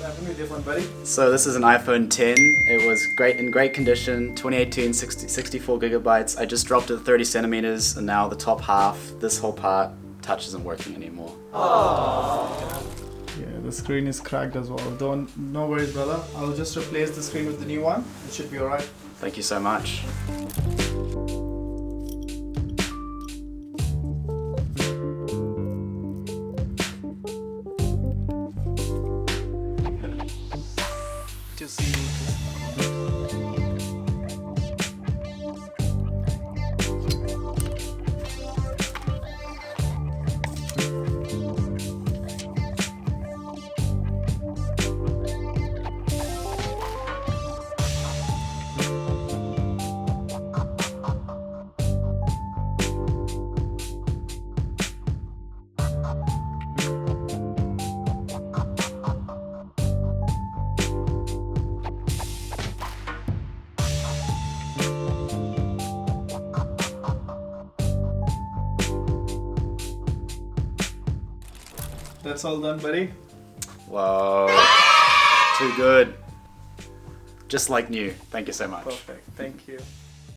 happened with your phone, buddy? So this is an iPhone 10. It was in great condition, 2018, 64 gigabytes. I just dropped it 30 centimeters, and now the top half, this whole part, touch isn't working anymore. Yeah, the screen is cracked as well. No worries, brother. I'll just replace the screen with the new one. It should be alright. Thank you so much. To see. That's all done, buddy. Whoa, too good. Just like new. Thank you so much. Perfect. Thank you.